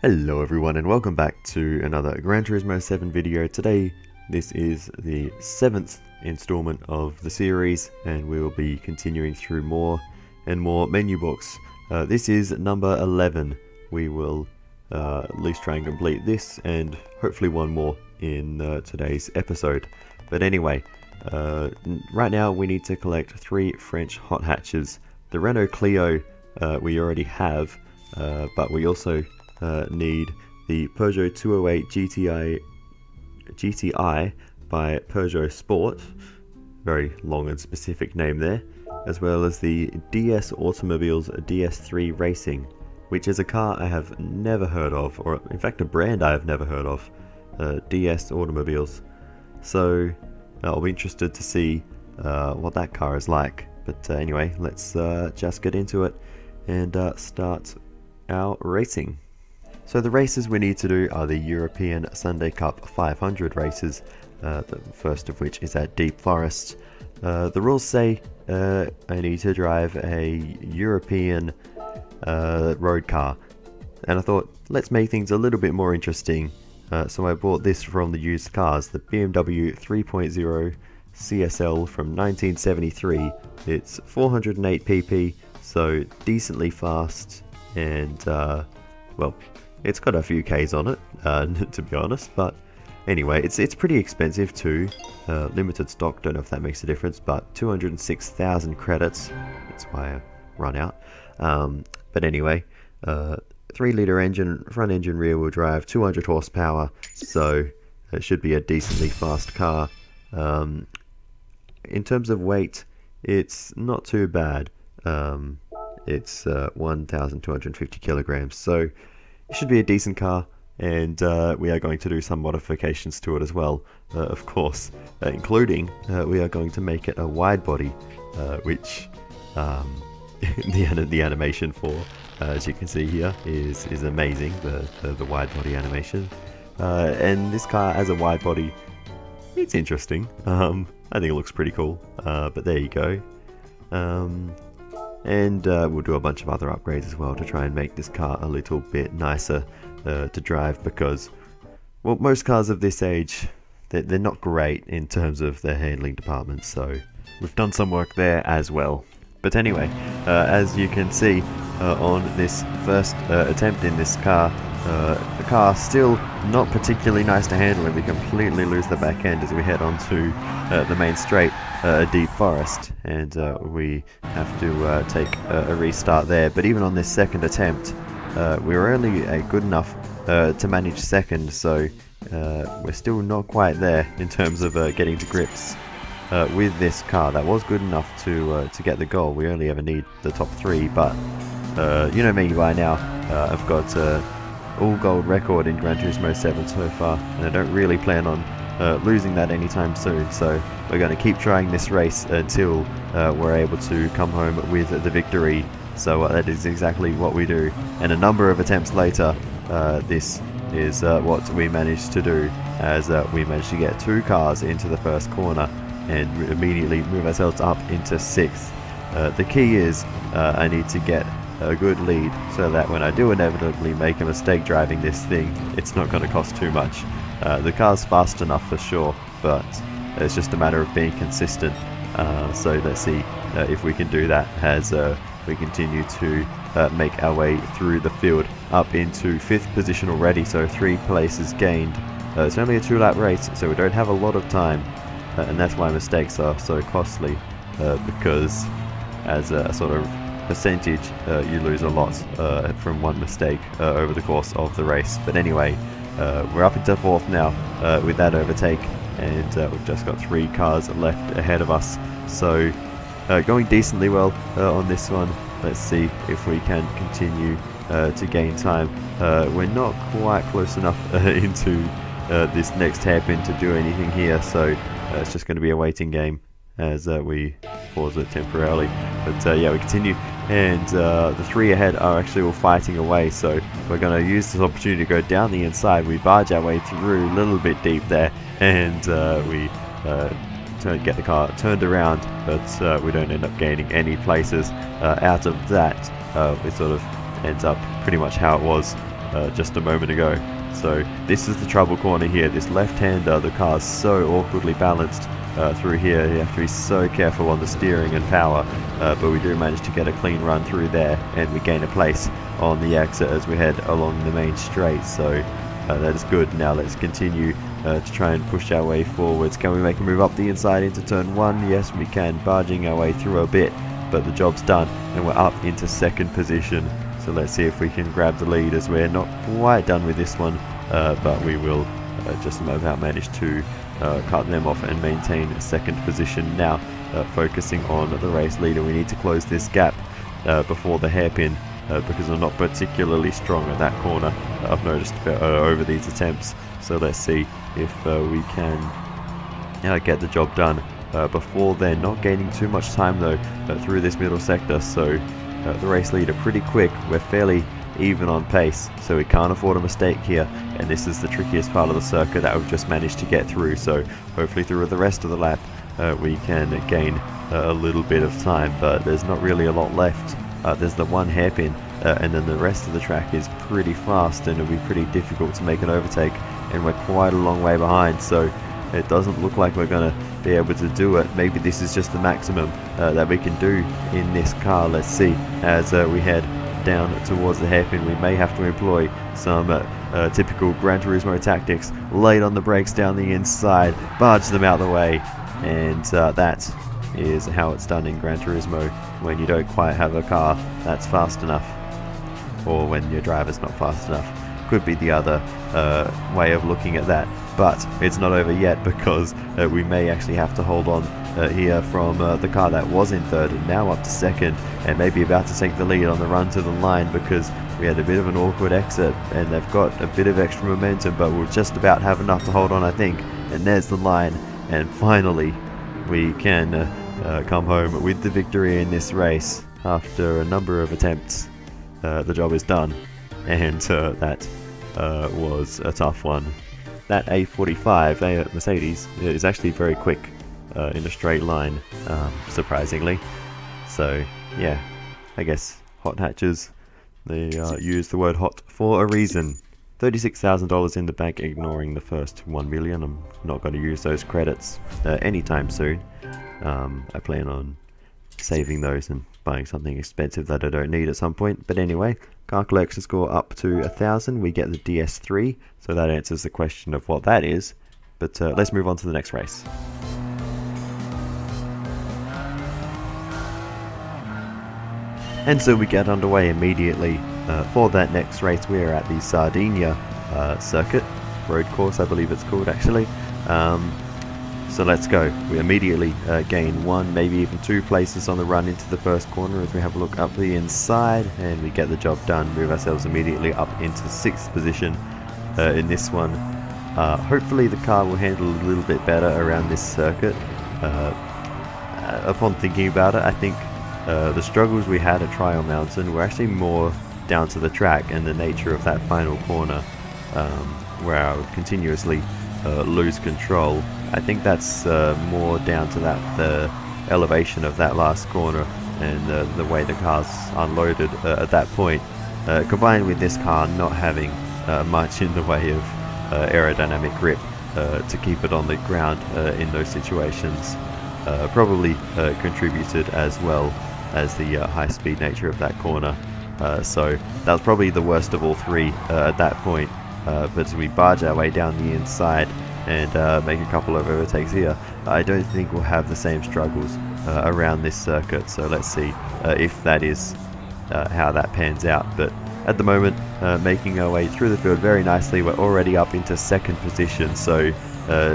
Hello everyone and welcome back to another Gran Turismo 7 video. Today this is the 7th installment of the series and we will be continuing through more and more menu books. This is number 11. We will at least try and complete this and hopefully one more in today's episode. But anyway, right now we need to collect 3 French hot hatches. The Renault Clio we already have, but we also need the Peugeot 208 GTI by Peugeot Sport, very long and specific name there, as well as the DS Automobiles DS3 Racing, which is a car I have never heard of, or in fact a brand I have never heard of, DS Automobiles. So I'll be interested to see what that car is like. But anyway, let's just get into it and start our racing. So the races we need to do are the European Sunday Cup 500 races, the first of which is at Deep Forest. The rules say I need to drive a European road car, and I thought let's make things a little bit more interesting, so I bought this from the used cars, the BMW 3.0 CSL from 1973. It's 408 pp, so decently fast, and well, it's got a few Ks on it, to be honest, but anyway, it's pretty expensive too. Limited stock, don't know if that makes a difference, but 206,000 credits, that's why I run out. But anyway, 3-litre engine, front engine, rear wheel drive, 200 horsepower, so it should be a decently fast car. In terms of weight, it's not too bad. It's 1,250 kilograms, so it should be a decent car, and we are going to do some modifications to it as well, of course, including we are going to make it a wide body, which the animation for, as you can see here, is amazing, the wide body animation. And this car as a wide body, it's interesting. I think it looks pretty cool, but there you go. And we'll do a bunch of other upgrades as well to try and make this car a little bit nicer to drive, because, well, most cars of this age, they're not great in terms of their handling department, so we've done some work there as well. But anyway, as you can see on this first attempt in this car, the car still not particularly nice to handle, and we completely lose the back end as we head onto the main straight, Deep Forest, and we have to take a restart there. But even on this second attempt, we were only good enough to manage second, so we're still not quite there in terms of getting to grips with this car. That was good enough to get the goal. We only ever need the top 3, but you know me by now, I've got all gold record in Gran Turismo 7 so far, and I don't really plan on losing that anytime soon, so we're going to keep trying this race until we're able to come home with the victory. So that is exactly what we do, and a number of attempts later, this is what we managed to do, as we managed to get 2 cars into the first corner and immediately move ourselves up into 6th. The key is I need to get a good lead so that when I do inevitably make a mistake driving this thing, it's not going to cost too much. The car's fast enough for sure, but it's just a matter of being consistent. So let's see if we can do that as we continue to make our way through the field up into 5th position already, so 3 places gained. It's only a 2-lap race, so we don't have a lot of time, and that's why mistakes are so costly, because as a sort of percentage, you lose a lot from one mistake over the course of the race. But anyway, we're up into 4th now with that overtake, and we've just got 3 cars left ahead of us, so going decently well on this one. Let's see if we can continue to gain time. We're not quite close enough into this next hairpin to do anything here, so it's just going to be a waiting game as we pause it temporarily. But yeah, we continue, and the 3 ahead are actually all fighting away, so we're going to use this opportunity to go down the inside. We barge our way through a little bit deep there, and we get the car turned around, but we don't end up gaining any places out of that. It sort of ends up pretty much how it was just a moment ago. So this is the trouble corner here. This left-hander, the car's so awkwardly balanced through here. You have to be so careful on the steering and power, but we do manage to get a clean run through there, and we gain a place on the exit as we head along the main straight. So that is good. Now let's continue to try and push our way forwards. Can we make a move up the inside into turn 1? Yes, we can, barging our way through a bit, but the job's done and we're up into second position. So let's see if we can grab the lead, as we're not quite done with this one, but we will just about manage to cut them off and maintain second position. Now focusing on the race leader, we need to close this gap before the hairpin, because I'm not particularly strong at that corner, I've noticed over these attempts. So let's see if we can get the job done before then, not gaining too much time though through this middle sector. So the race leader pretty quick, we're fairly even on pace, so we can't afford a mistake here, and this is the trickiest part of the circuit that we've just managed to get through. So hopefully through the rest of the lap we can gain a little bit of time, but there's not really a lot left. There's the one hairpin, and then the rest of the track is pretty fast, and it'll be pretty difficult to make an overtake, and we're quite a long way behind, so it doesn't look like we're going to be able to do it. Maybe this is just the maximum that we can do in this car. Let's see. As we head down towards the hairpin, we may have to employ some typical Gran Turismo tactics. Late on the brakes down the inside, barge them out the way, and that is how it's done in Gran Turismo when you don't quite have a car that's fast enough, or when your driver's not fast enough. Could be the other way of looking at that, but it's not over yet, because we may actually have to hold on here from the car that was in third and now up to second, and maybe about to take the lead on the run to the line, because we had a bit of an awkward exit and they've got a bit of extra momentum, but we'll just about have enough to hold on, I think. And there's the line, and finally we can come home with the victory in this race after a number of attempts. The job is done, and that was a tough one. That A45 Mercedes is actually very quick in a straight line, surprisingly. So yeah, I guess hot hatches, they use the word hot for a reason. $36,000 in the bank, ignoring the first 1 million. I'm not going to use those credits anytime soon. I plan on saving those and buying something expensive that I don't need at some point. But anyway, car collection score up to 1,000. We get the DS3, so that answers the question of what that is. But let's move on to the next race. And so we get underway immediately for that next race. We are at the Sardinia circuit, road course I believe it's called actually. So let's go. We immediately gain 1, maybe even 2 places on the run into the first corner as we have a look up the inside, and we get the job done. Move ourselves immediately up into 6th position in this one. Hopefully the car will handle a little bit better around this circuit. Upon thinking about it, I think the struggles we had at Trial Mountain were actually more down to the track and the nature of that final corner, where I would continuously lose control. I think that's more down to the elevation of that last corner and the way the car's unloaded at that point, combined with this car not having much in the way of aerodynamic grip to keep it on the ground in those situations, probably contributed, as well as the high speed nature of that corner. So that was probably the worst of all 3 at that point. But as we barge our way down the inside and make a couple of overtakes here, I don't think we'll have the same struggles around this circuit. So let's see if that is how that pans out. But at the moment, making our way through the field very nicely. We're already up into 2nd position, so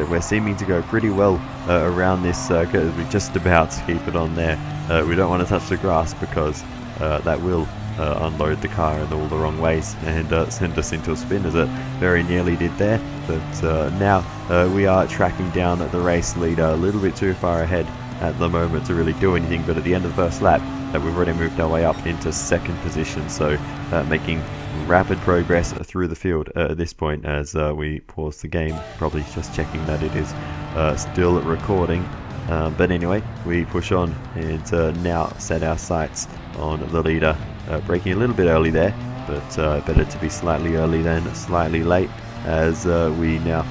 we're seeming to go pretty well around this circuit, as we just about keep it on there. We don't want to touch the grass, because that will unload the car in all the wrong ways and send us into a spin, as it very nearly did there. But now we are tracking down the race leader a little bit too far ahead at the moment to really do anything. But at the end of the first lap, we've already moved our way up into 2nd position, so making rapid progress through the field at this point. As we pause the game, probably just checking that it is still recording. But anyway, we push on and now set our sights on the leader, braking a little bit early there, but better to be slightly early than slightly late, as we now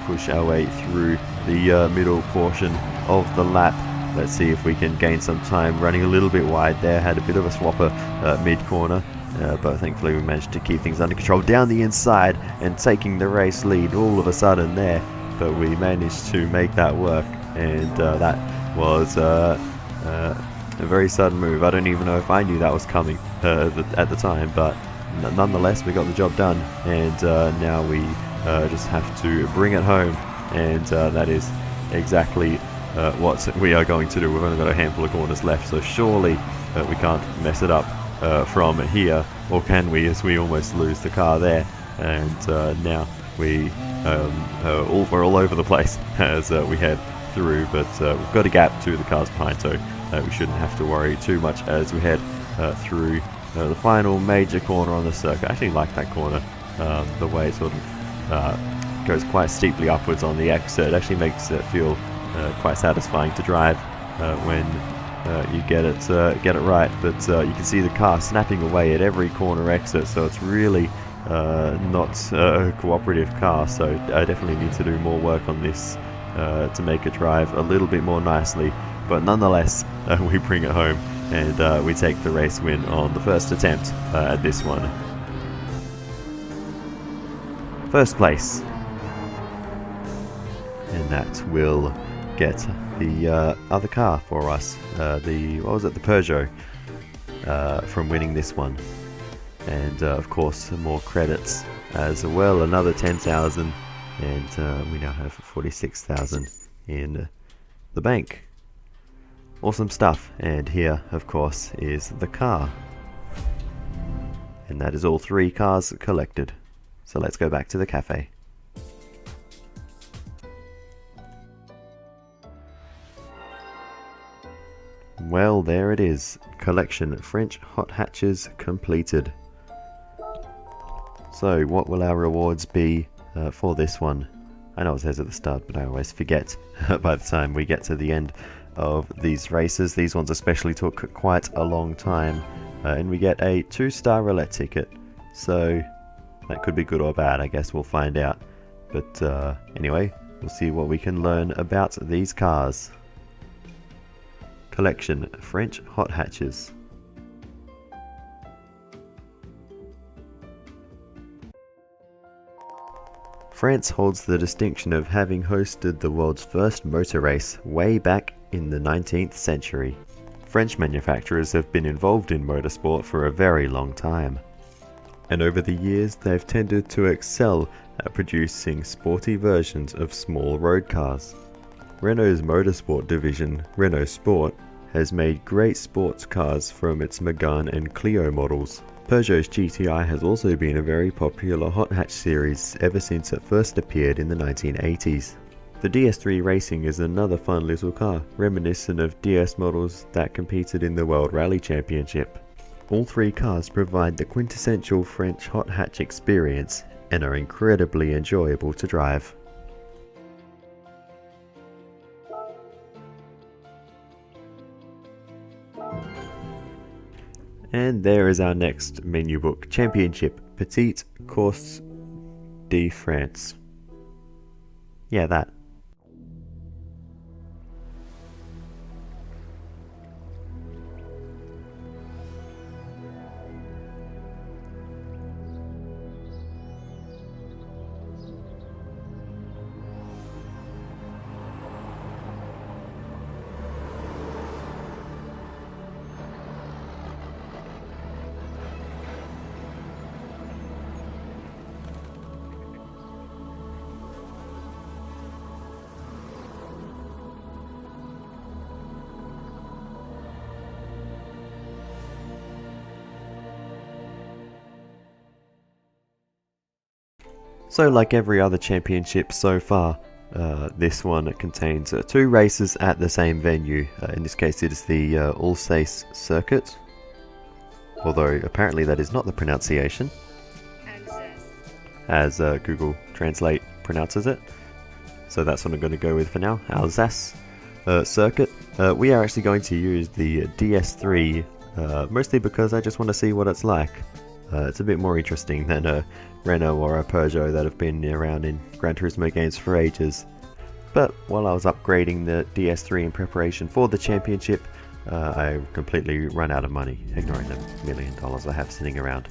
push our way through the middle portion of the lap. Let's see if we can gain some time. Running a little bit wide there, had a bit of a swapper mid-corner, but thankfully we managed to keep things under control down the inside and taking the race lead all of a sudden there. But we managed to make that work, and that was a very sudden move. I don't even know if I knew that was coming at the time, but nonetheless we got the job done, and now we just have to bring it home, and that is exactly what we are going to do. We've only got a handful of corners left, so surely we can't mess it up from here, or can we, as we almost lose the car there. And now we're all over the place as we head through, but we've got a gap to the cars behind, so we shouldn't have to worry too much as we head through the final major corner on the circuit. I actually like that corner, the way it sort of goes quite steeply upwards on the exit. It actually makes it feel quite satisfying to drive when you get it right. But you can see the car snapping away at every corner exit, so it's really not a cooperative car. So I definitely need to do more work on this to make it drive a little bit more nicely. But nonetheless, we bring it home, and we take the race win on the first attempt at this one. First place, and that will get the other car for us, the Peugeot, from winning this one. And of course more credits as well, another 10,000, and we now have 46,000 in the bank. Awesome stuff. And here of course is the car, and that is all 3 cars collected. So let's go back to the cafe. Well, there it is. Collection French hot hatches completed. So what will our rewards be for this one? I know it says at the start, but I always forget by the time we get to the end of these races. These ones especially took quite a long time, and we get a 2-star roulette ticket. So that could be good or bad, I guess we'll find out. But anyway, we'll see what we can learn about these cars. Collection French hot hatches. France holds the distinction of having hosted the world's first motor race way back in the 19th century. French manufacturers have been involved in motorsport for a very long time, and over the years they've tended to excel at producing sporty versions of small road cars. Renault's motorsport division, Renault Sport, has made great sports cars from its Megane and Clio models. Peugeot's GTI has also been a very popular hot hatch series ever since it first appeared in the 1980s. The DS3 Racing is another fun little car, reminiscent of DS models that competed in the World Rally Championship. All 3 cars provide the quintessential French hot hatch experience and are incredibly enjoyable to drive. And there is our next menu book, Championship Petite Course de France. Yeah, that. So like every other championship so far, this one contains 2 races at the same venue. In this case it is the Alsace circuit, although apparently that is not the pronunciation, as Google Translate pronounces it. So that's what I'm going to go with for now, Alsace circuit. We are actually going to use the DS3, mostly because I just want to see what it's like. It's a bit more interesting than a Renault or a Peugeot that have been around in Gran Turismo games for ages. But while I was upgrading the DS3 in preparation for the championship, I completely run out of money, ignoring the $1 million I have sitting around.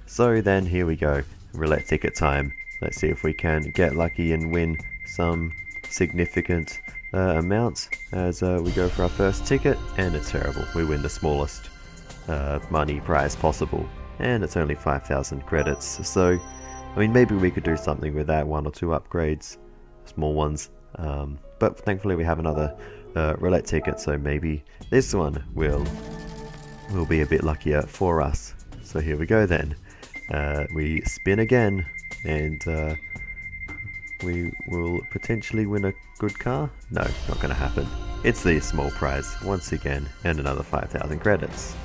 So then here we go, roulette ticket time. Let's see if we can get lucky and win some significant amounts as we go for our first ticket, and it's terrible. We win the smallest money prize possible, and it's only 5,000 credits. So, I mean, maybe we could do something with that, 1 or 2 upgrades, small ones. But thankfully we have another roulette ticket, so maybe this one will be a bit luckier for us. So here we go then. We spin again, and we will potentially win a good car. No, not going to happen. It's the small prize once again, and another 5,000 credits.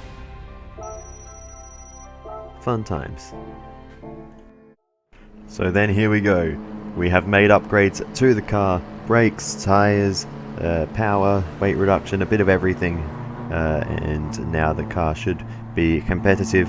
Fun times. So then here we go. We have made upgrades to the car: brakes, tires, power, weight reduction, a bit of everything, and now the car should be competitive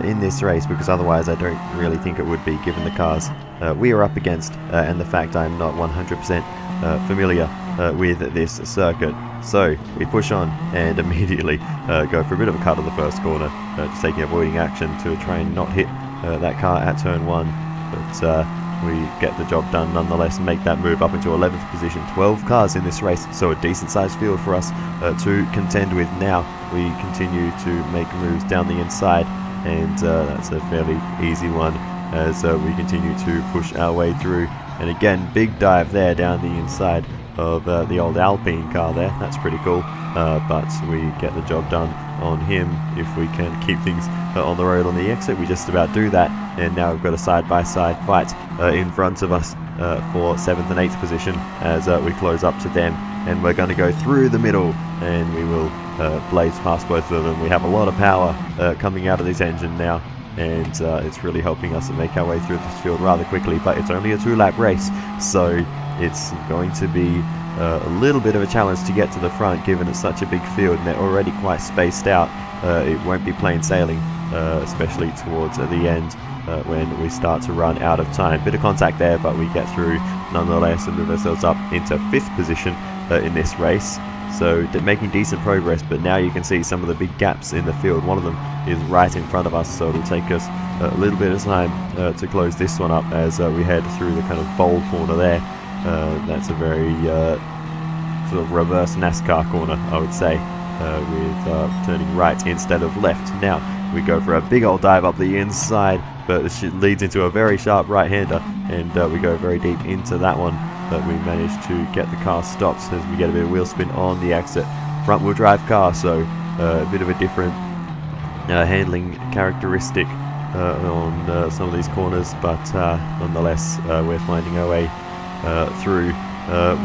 in this race, because otherwise I don't really think it would be, given the cars we are up against and the fact I'm not 100% familiar with this circuit. So we push on and immediately go for a bit of a cut on the first corner, just taking avoiding action to try and not hit that car at turn 1, but we get the job done nonetheless and make that move up into 11th position. 12 cars in this race, so a decent sized field for us to contend with. Now we continue to make moves down the inside, and that's a fairly easy one as we continue to push our way through. And again, big dive there down the inside of the old Alpine car there. That's pretty cool, but we get the job done on him if we can keep things on the road on the exit. We just about do that, and now we've got a side-by-side fight in front of us for 7th and 8th position as we close up to them, and we're going to go through the middle, and we will blaze past both of them. We have a lot of power coming out of this engine now, and it's really helping us to make our way through this field rather quickly. But it's only a 2-lap race, so it's going to be a little bit of a challenge to get to the front, given it's such a big field and they're already quite spaced out. It won't be plain sailing, especially towards the end when we start to run out of time. Bit of contact there, but we get through nonetheless and move ourselves up into 5th position in this race. So making decent progress, but now you can see some of the big gaps in the field. One of them is right in front of us, so it'll take us a little bit of time to close this one up as we head through the kind of bowl corner there. That's a very sort of reverse NASCAR corner, I would say, with turning right instead of left. Now we go for a big old dive up the inside, but it leads into a very sharp right-hander, and we go very deep into that one, but we manage to get the car stopped as we get a bit of wheel spin on the exit. Front-wheel drive car, so a bit of a different handling characteristic on some of these corners, but nonetheless we're finding our way through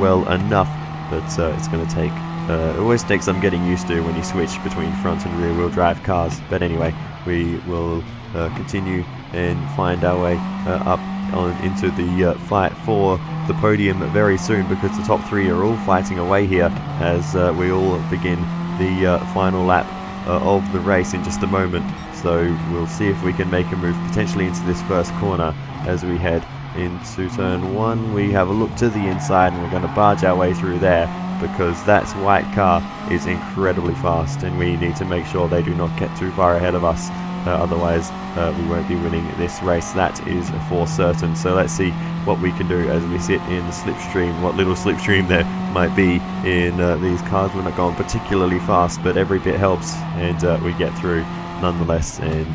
well enough, but it's going to take it always takes some getting used to when you switch between front and rear wheel drive cars. But anyway, we will continue and find our way up on into the fight for the podium very soon, because the top 3 are all fighting away here as we all begin the final lap of the race in just a moment. So we'll see if we can make a move potentially into this first corner as we head into turn 1. We have a look to the inside and we're going to barge our way through there, because that white car is incredibly fast and we need to make sure they do not get too far ahead of us, otherwise we won't be winning this race, that is for certain. So let's see what we can do as we sit in the slipstream, what little slipstream there might be in these cars. We're not going particularly fast, but every bit helps, and we get through nonetheless, and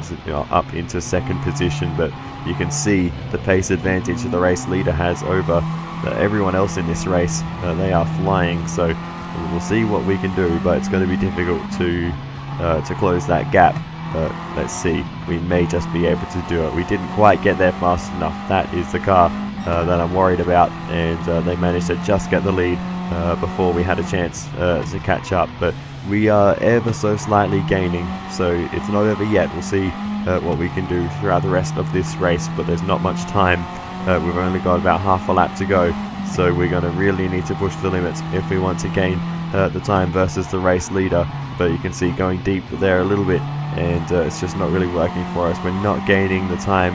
up into 2nd position. But you can see the pace advantage the race leader has over everyone else in this race. They are flying, so we'll see what we can do, but it's going to be difficult to close that gap. Let's see, we may just be able to do it. We didn't quite get there fast enough. That is the car that I'm worried about, and they managed to just get the lead before we had a chance to catch up, but we are ever so slightly gaining, so it's not over yet. We'll see what we can do throughout the rest of this race, but there's not much time. We've only got about half a lap to go, so we're going to really need to push the limits if we want to gain the time versus the race leader. But you can see going deep there a little bit and it's just not really working for us. We're not gaining the time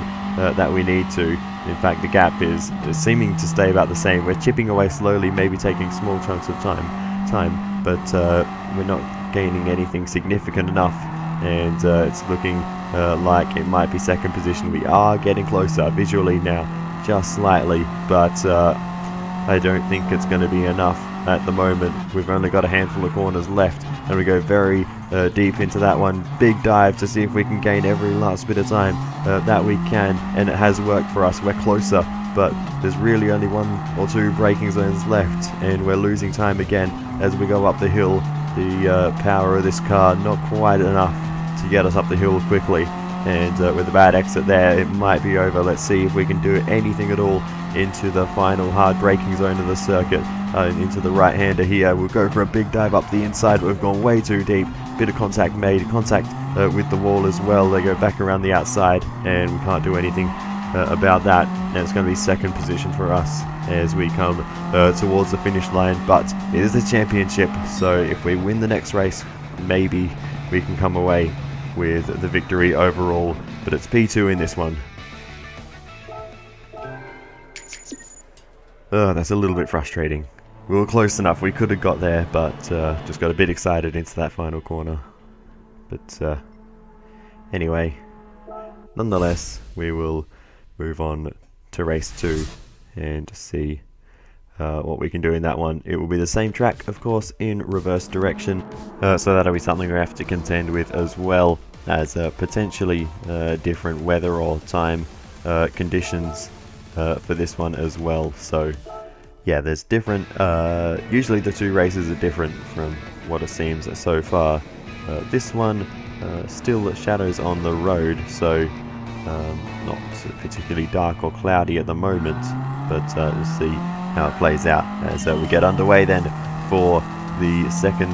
that we need to. In fact, the gap is seeming to stay about the same. We're chipping away slowly, maybe taking small chunks of time, but we're not gaining anything significant enough, and it's looking like it might be second position. We are getting closer visually now, just slightly, but I don't think it's going to be enough at the moment. We've only got a handful of corners left, and we go very deep into that one. Big dive to see if we can gain every last bit of time that we can, and it has worked for us. We're closer, but there's really only 1 or 2 braking zones left, and we're losing time again as we go up the hill. The power of this car not quite enough to get us up the hill quickly, and with a bad exit there, it might be over. Let's see if we can do anything at all into the final hard braking zone of the circuit, into the right-hander here. We'll go for a big dive up the inside, but we've gone way too deep. Bit of contact made, contact with the wall as well. They go back around the outside, and we can't do anything about that, and it's going to be second position for us as we come towards the finish line. But it is a championship, so if we win the next race, maybe we can come away with the victory overall, but it's P2 in this one. That's a little bit frustrating. We were close enough, we could have got there, but just got a bit excited into that final corner. But anyway, nonetheless, we will move on to race 2 and see what we can do in that one. It will be the same track, of course, in reverse direction, so that'll be something we have to contend with, as well as potentially different weather or time conditions for this one as well. So yeah, there's different, usually the 2 races are different from what it seems so far. This one still shadows on the road, so not particularly dark or cloudy at the moment, but we'll see how it plays out as we get underway then for the second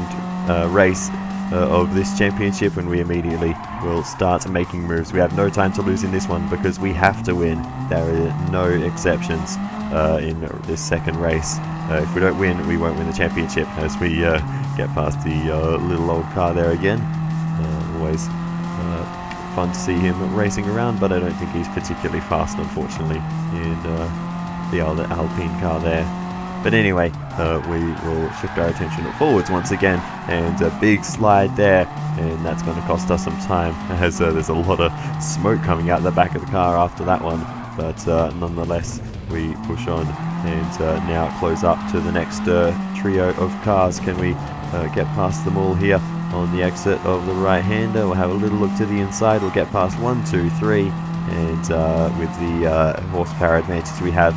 race of this championship, when we immediately will start making moves. We have no time to lose in this one because we have to win. There are no exceptions in this second race. If we don't win, we won't win the championship, as we get past the little old car there again. Always fun to see him racing around, but I don't think he's particularly fast, unfortunately, in the old Alpine car there. But anyway, we will shift our attention forwards once again, and a big slide there, and that's going to cost us some time, as there's a lot of smoke coming out the back of the car after that one. But nonetheless, we push on, and now close up to the next trio of cars. Can we get past them all here on the exit of the right-hander? We'll have a little look to the inside. We'll get past 1, 2, 3, and with the horsepower advantage we have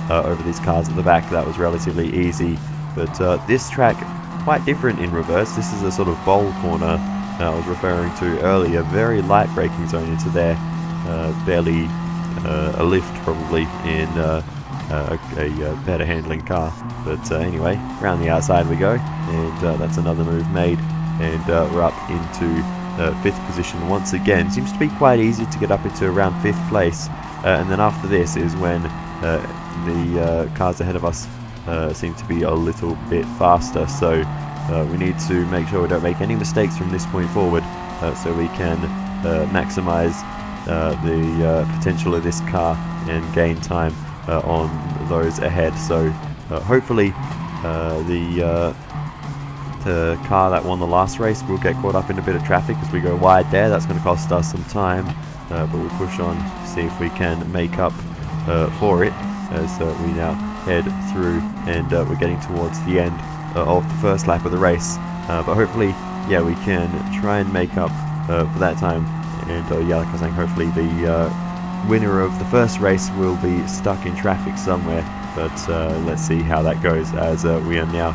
over these cars at the back, that was relatively easy. But this track, quite different in reverse. This is a sort of bowl corner I was referring to earlier. Very light braking zone into there, barely a lift probably in a better handling car. But anyway, around the outside we go, and that's another move made, and we're up into 5th position once again. Seems to be quite easy to get up into around 5th place, and then after this is when the cars ahead of us seem to be a little bit faster, so we need to make sure we don't make any mistakes from this point forward, so we can maximize the potential of this car and gain time on those ahead. So hopefully the car that won the last race will get caught up in a bit of traffic as we go wide there. That's going to cost us some time, but we'll push on to see if we can make up for it, as we now head through, and we're getting towards the end of the first lap of the race. But hopefully, yeah, we can try and make up for that time. And yeah, like I was saying, hopefully the winner of the first race will be stuck in traffic somewhere. But let's see how that goes, as we are now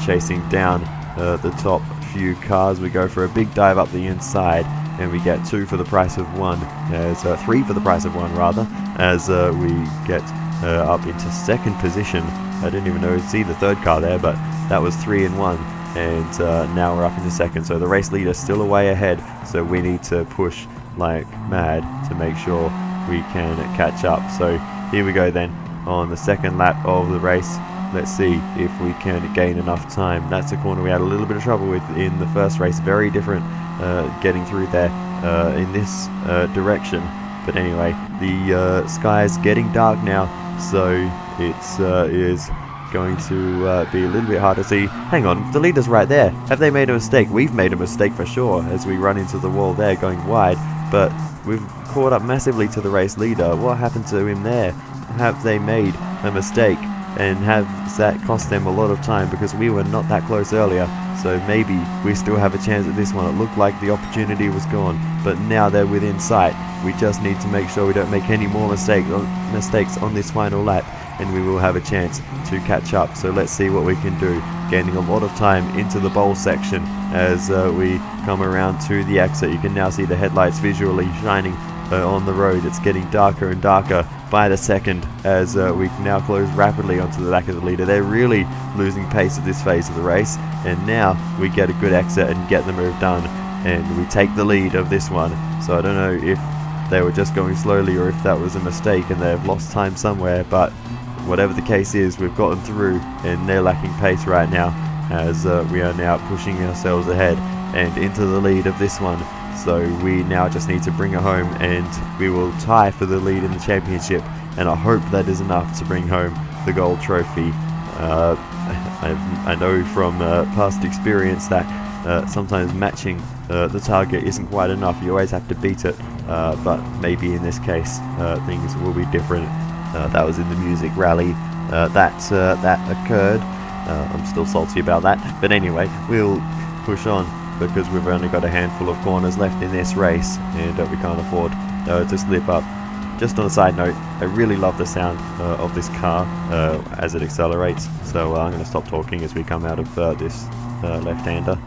chasing down the top few cars. We go for a big dive up the inside, and we get 2 for the price of 1, as 3 for the price of 1 rather, as we get up into 2nd position. I didn't even see the 3rd car there, but that was 3 in 1, and now we're up into 2nd. So the race leader still away ahead, so we need to push like mad to make sure we can catch up. So here we go then on the 2nd lap of the race. Let's see if we can gain enough time. That's a corner we had a little bit of trouble with in the first race. Very different getting through there in this direction. But anyway, the sky is getting dark now, so it's is going to be a little bit hard to see. Hang on, the leader's right there. Have they made a mistake? We've made a mistake for sure as we run into the wall there going wide, but we've caught up massively to the race leader. What happened to him there? Have they made a mistake, and has that cost them a lot of time, because we were not that close earlier? So maybe we still have a chance at this one. It looked like the opportunity was gone, but now they're within sight. We just need to make sure we don't make any more mistakes on this final lap, and we will have a chance to catch up. So let's see what we can do, gaining a lot of time into the bowl section as we come around to the exit. You can now see the headlights visually shining on the road. It's getting darker and darker by the second as we now close rapidly onto the back of the leader. They're really losing pace at this phase of the race, and now we get a good exit and get the move done, and we take the lead of this one. So I don't know if they were just going slowly or if that was a mistake and they've lost time somewhere, but whatever the case is, we've gotten through, and they're lacking pace right now as we are now pushing ourselves ahead and into the lead of this one. So we now just need to bring it home, and we will tie for the lead in the championship, and I hope that is enough to bring home the gold trophy. I know from past experience that sometimes matching the target isn't quite enough. You always have to beat it, but maybe in this case things will be different. That was in the music rally that occurred. I'm still salty about that, but anyway, we'll push on because we've only got a handful of corners left in this race, and we can't afford to slip up. Just on a side note, I really love the sound of this car as it accelerates, so I'm going to stop talking as we come out of this left-hander.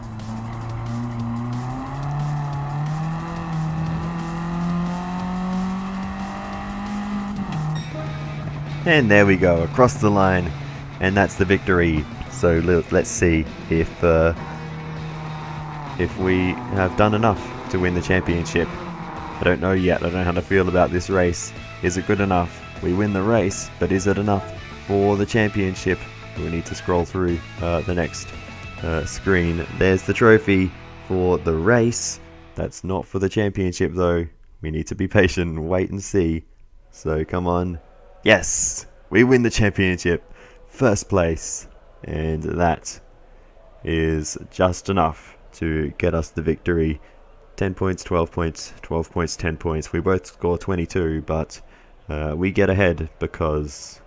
And there we go, across the line, and that's the victory. So let's see if we have done enough to win the championship. I don't know yet. I don't know how to feel about this race. Is it good enough? We win the race, but is it enough for the championship? We need to scroll through the next screen. There's the trophy for the race. That's not for the championship though. We need to be patient and wait and see. So come on. Yes! We win the championship. First place. And that is just enough to get us the victory. 10 points, 12 points, 12 points, 10 points. We both score 22, but we get ahead because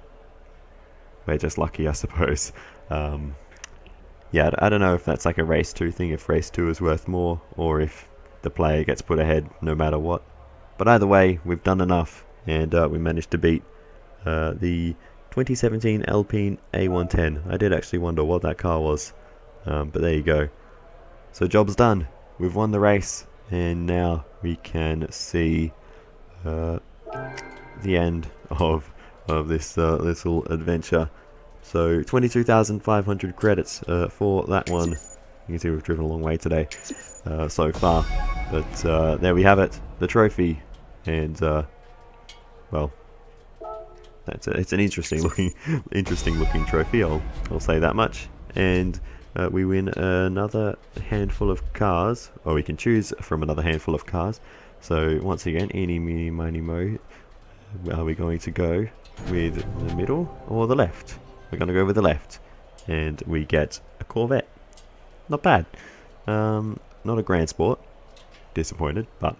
we're just lucky, I suppose. Yeah, I don't know if that's like a race 2 thing, if race 2 is worth more, or if the player gets put ahead no matter what. But either way, we've done enough, and we managed to beat the 2017 Alpine A110. I did actually wonder what that car was, but there you go. So job's done. We've won the race, and now we can see the end of this little adventure. So 22,500 credits for that one. You can see we've driven a long way today so far, but there we have it, the trophy, and well, it's an interesting looking trophy. I'll say that much. And we win another handful of cars, or we can choose from another handful of cars. So once again, eeny, meeny, miny, mo. Are we going to go with the middle or the left? We're going to go with the left, and we get a Corvette. Not bad. Not a Grand Sport. Disappointed, but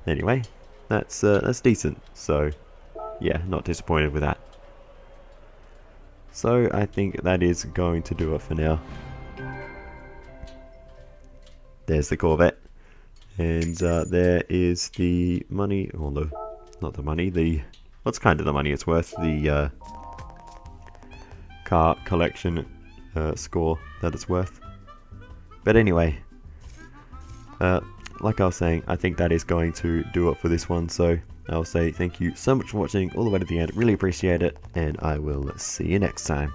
anyway, that's decent. So yeah, not disappointed with that. So I think that is going to do it for now. There's the Corvette, and there is the money, or not the money, what's kind of the money it's worth, the car collection score that it's worth. But anyway, like I was saying, I think that is going to do it for this one. So I'll say thank you so much for watching all the way to the end. Really appreciate it, and I will see you next time.